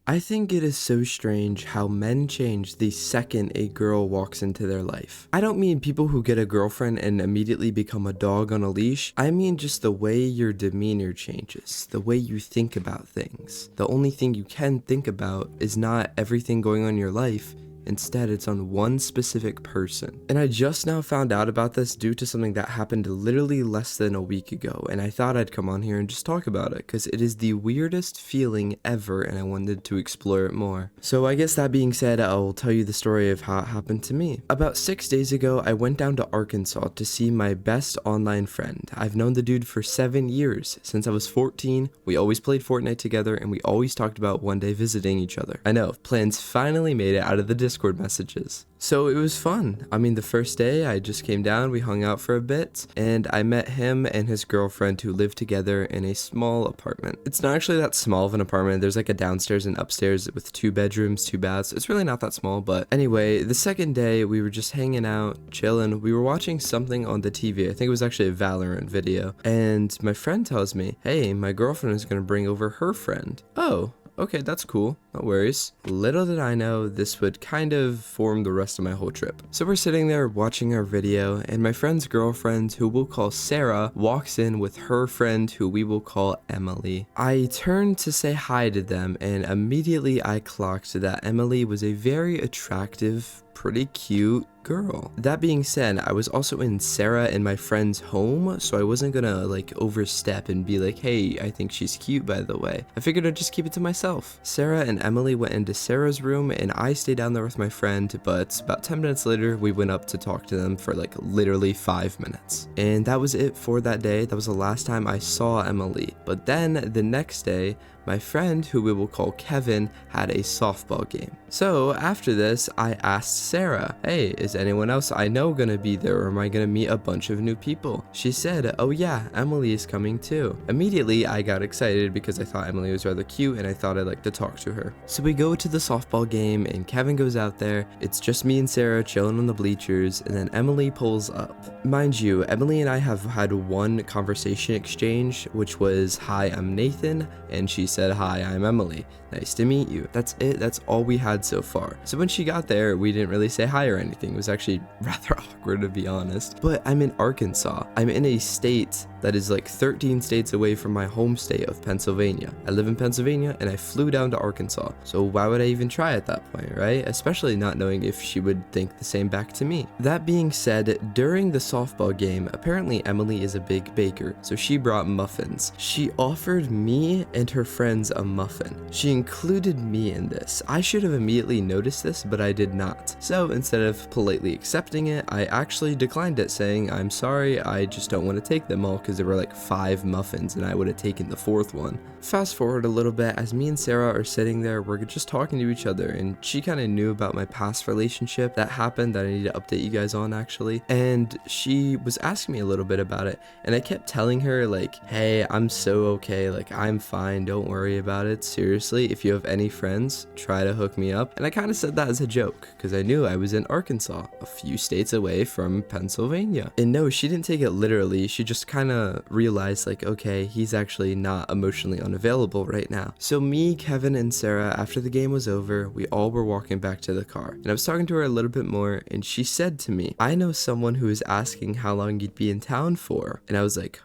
I think it is so strange how men change the second a girl walks into their life. I don't mean people who get a girlfriend and immediately become a dog on a leash. I mean just the way your demeanor changes, the way you think about things. The only thing you can think about is not everything going on in your life. Instead, it's on one specific person. And I just now found out about this due to something that happened literally less than a week ago, and I thought I'd come on here and just talk about it, because it is the weirdest feeling ever, and I wanted to explore it more. So I guess that being said, I'll tell you the story of how it happened to me. About 6 days ago, I went down to Arkansas to see my best online friend. I've known the dude for 7 years. Since I was 14, we always played Fortnite together, and we always talked about one day visiting each other. I know, plans finally made it out of the Discord messages. So it was fun. I mean, the first day I just came down, we hung out for a bit, and I met him and his girlfriend who live together in a small apartment. It's not actually that small of an apartment. There's like a downstairs and upstairs with 2 bedrooms, 2 baths. It's really not that small, but anyway, the second day we were just hanging out, chilling. We were watching something on the TV. I think it was actually a Valorant video. And my friend tells me, hey, my girlfriend is going to bring over her friend. Oh, okay, that's cool. No worries. Little did I know this would kind of form the rest of my whole trip. So we're sitting there watching our video, and my friend's girlfriend, who we'll call Sarah, walks in with her friend, who we will call Emily. I turned to say hi to them, and immediately I clocked that Emily was a very attractive, pretty cute girl. That being said, I was also in Sarah and my friend's home, so I wasn't gonna like overstep and be like, hey, I think she's cute by the way. I figured I'd just keep it to myself. Sarah and Emily went into Sarah's room and I stayed down there with my friend, but about 10 minutes later, we went up to talk to them for like literally 5 minutes. And that was it for that day. That was the last time I saw Emily. But then the next day, my friend, who we will call Kevin, had a softball game. So after this, I asked Sarah, hey, is anyone else I know gonna be there, or am I gonna meet a bunch of new people? She said, oh yeah, Emily is coming too. Immediately, I got excited because I thought Emily was rather cute and I thought I'd like to talk to her. So we go to the softball game and Kevin goes out there. It's just me and Sarah chilling on the bleachers, and then Emily pulls up. Mind you, Emily and I have had one conversation exchange, which was, hi, I'm Nathan, and she said, hi, I'm Emily. Nice to meet you. That's it. That's all we had so far. So when she got there, we didn't really say hi or anything. It was actually rather awkward, to be honest. But I'm in Arkansas. I'm in a state that is like 13 states away from my home state of Pennsylvania. I live in Pennsylvania and I flew down to Arkansas. So why would I even try at that point, right? Especially not knowing if she would think the same back to me. That being said, during the softball game, apparently Emily is a big baker, so she brought muffins. She offered me and her friends a muffin. She included me in this. I should have immediately noticed this, but I did not. So instead of politely accepting it, I actually declined it, saying, I'm sorry, I just don't want to take them all, because there were like 5 muffins and I would have taken the 4th one. Fast forward a little bit, as me and Sarah are sitting there, we're just talking to each other, and she kind of knew about my past relationship that happened that I need to update you guys on actually, and she was asking me a little bit about it, and I kept telling her like, hey, I'm so okay, like I'm fine, don't worry about it, seriously, if you have any friends, try to hook me up. And I kind of said that as a joke because I knew I was in Arkansas, a few states away from Pennsylvania. And no, she didn't take it literally. She just kind of realized like, okay, he's actually not emotionally unavailable right now. So me, Kevin, and Sarah, after the game was over, we all were walking back to the car, and I was talking to her a little bit more, and she said to me, I know someone who is asking how long you'd be in town for. And I was like,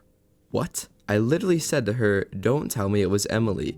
what? I literally said to her, don't tell me it was Emily.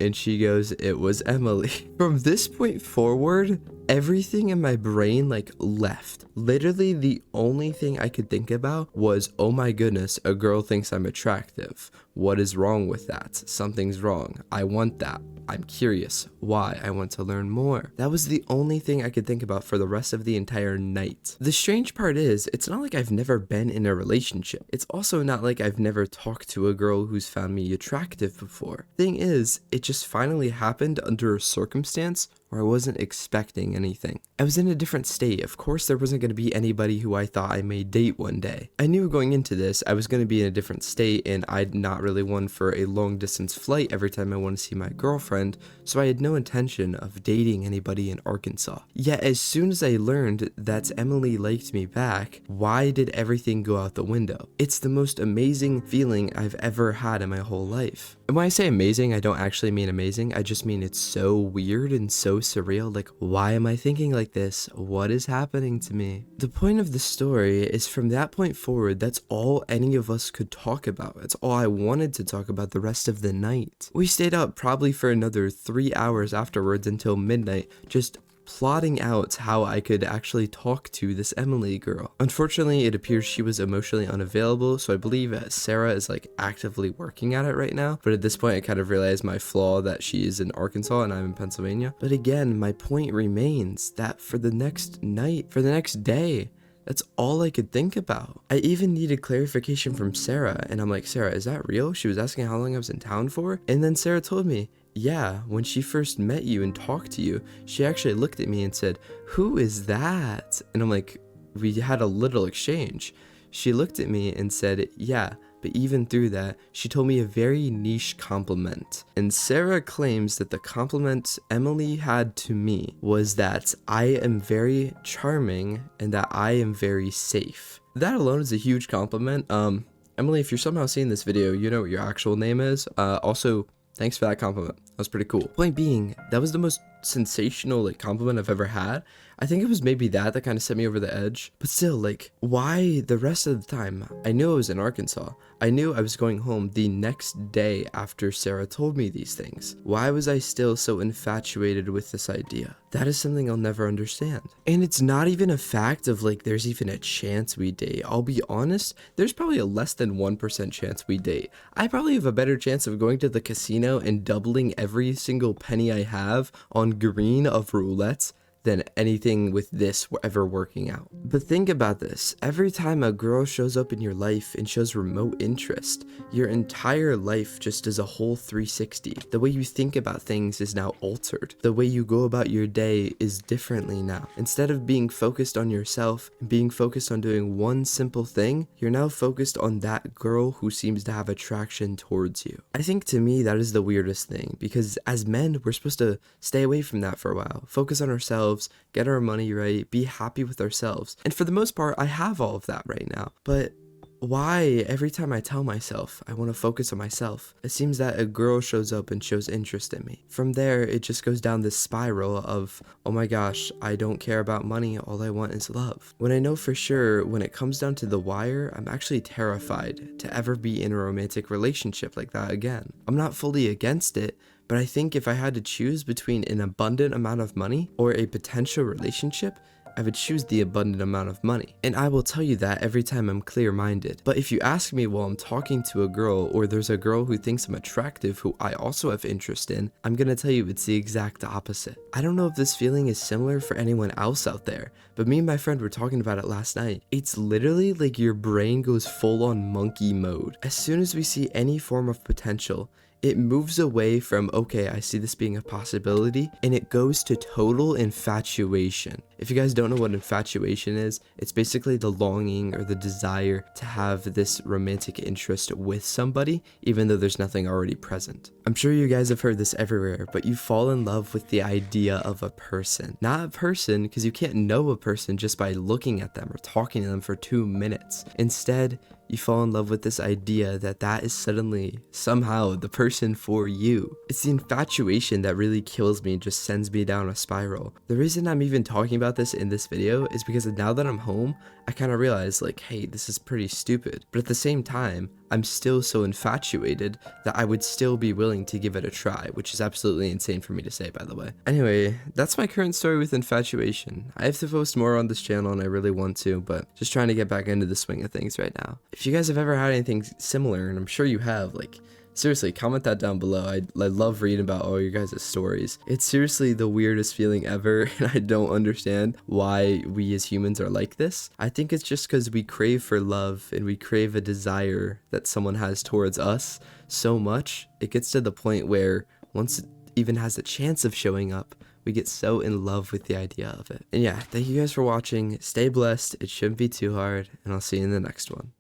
And she goes, it was Emily. From this point forward, everything in my brain like left. Literally the only thing I could think about was, oh my goodness, a girl thinks I'm attractive. What is wrong with that? Something's wrong. I want that. I'm curious. Why? I want to learn more. That was the only thing I could think about for the rest of the entire night. The strange part is, it's not like I've never been in a relationship. It's also not like I've never talked to a girl who's found me attractive before. Thing is, it just finally happened under a circumstance where I wasn't expecting anything. I was in a different state. Of course, there wasn't going to be anybody who I thought I may date one day. I knew going into this, I was going to be in a different state, and I'd not really one for a long distance flight every time I want to see my girlfriend, so I had no intention of dating anybody in Arkansas. Yet as soon as I learned that Emily liked me back, why did everything go out the window? It's the most amazing feeling I've ever had in my whole life. And when I say amazing, I don't actually mean amazing. I just mean it's so weird and so surreal. Like, why am I thinking like this? What is happening to me? The point of the story is from that point forward, that's all any of us could talk about. That's all I wanted to talk about the rest of the night. We stayed up probably for another 3 hours afterwards until midnight, just plotting out how I could actually talk to this Emily girl. Unfortunately, it appears she was emotionally unavailable, so I believe Sarah is like actively working at it right now. But at this point, I kind of realized my flaw that she is in Arkansas and I'm in Pennsylvania. But again, my point remains that for the next night, for the next day, that's all I could think about. I even needed clarification from Sarah, and I'm like, Sarah, is that real? She was asking how long I was in town for, and then Sarah told me, yeah, when she first met you and talked to you, she actually looked at me and said, who is that? And I'm like, we had a little exchange. She looked at me and said, yeah, but even through that, she told me a very niche compliment. And Sarah claims that the compliment Emily had to me was that I am very charming and that I am very safe. That alone is a huge compliment. Emily, if you're somehow seeing this video, you know what your actual name is. Also, thanks for that compliment. That was pretty cool. Point being, that was the most sensational like compliment I've ever had. I think it was maybe that kind of set me over the edge. But still, like, why the rest of the time? I knew I was in Arkansas. I knew I was going home the next day after Sarah told me these things. Why was I still so infatuated with this idea? That is something I'll never understand. And it's not even a fact of like there's even a chance we date. I'll be honest, there's probably a less than 1% chance we date. I probably have a better chance of going to the casino and doubling every single penny I have on green of roulette than anything with this ever working out. But think about this. Every time a girl shows up in your life and shows remote interest, your entire life just does a whole 360. The way you think about things is now altered. The way you go about your day is differently now. Instead of being focused on yourself and being focused on doing one simple thing, you're now focused on that girl who seems to have attraction towards you. I think to me that is the weirdest thing, because as men, we're supposed to stay away from that for a while. Focus on ourselves, get our money right, be happy with ourselves. And for the most part, I have all of that right now. But why every time I tell myself I want to focus on myself, it seems that a girl shows up and shows interest in me. From there, it just goes down this spiral of, oh my gosh, I don't care about money, all I want is love. When I know for sure, when it comes down to the wire, I'm actually terrified to ever be in a romantic relationship like that again. I'm not fully against it, but I think if I had to choose between an abundant amount of money or a potential relationship, I would choose the abundant amount of money. And I will tell you that every time I'm clear-minded. But if you ask me while I'm talking to a girl, or there's a girl who thinks I'm attractive who I also have interest in, I'm gonna tell you it's the exact opposite. I don't know if this feeling is similar for anyone else out there, but me and my friend were talking about it last night. It's literally like your brain goes full on monkey mode. As soon as we see any form of potential, it moves away from, okay, I see this being a possibility, and it goes to total infatuation. If you guys don't know what infatuation is, it's basically the longing or the desire to have this romantic interest with somebody, even though there's nothing already present. I'm sure you guys have heard this everywhere, but you fall in love with the idea of a person. Not a person, because you can't know a person just by looking at them or talking to them for 2 minutes. Instead, you fall in love with this idea that is suddenly, somehow, the person for you. It's the infatuation that really kills me and just sends me down a spiral. The reason I'm even talking about this in this video is because now that I'm home, I kind of realize like, hey, this is pretty stupid. But at the same time, I'm still so infatuated that I would still be willing to give it a try, which is absolutely insane for me to say, by the way. Anyway, that's my current story with infatuation. I have to post more on this channel and I really want to, but just trying to get back into the swing of things right now. If you guys have ever had anything similar, and I'm sure you have, like, seriously, comment that down below. I love reading about all your guys' stories. It's seriously the weirdest feeling ever, and I don't understand why we as humans are like this. I think it's just because we crave for love, and we crave a desire that someone has towards us so much, it gets to the point where once it even has a chance of showing up, we get so in love with the idea of it. And yeah, thank you guys for watching. Stay blessed. It shouldn't be too hard, and I'll see you in the next one.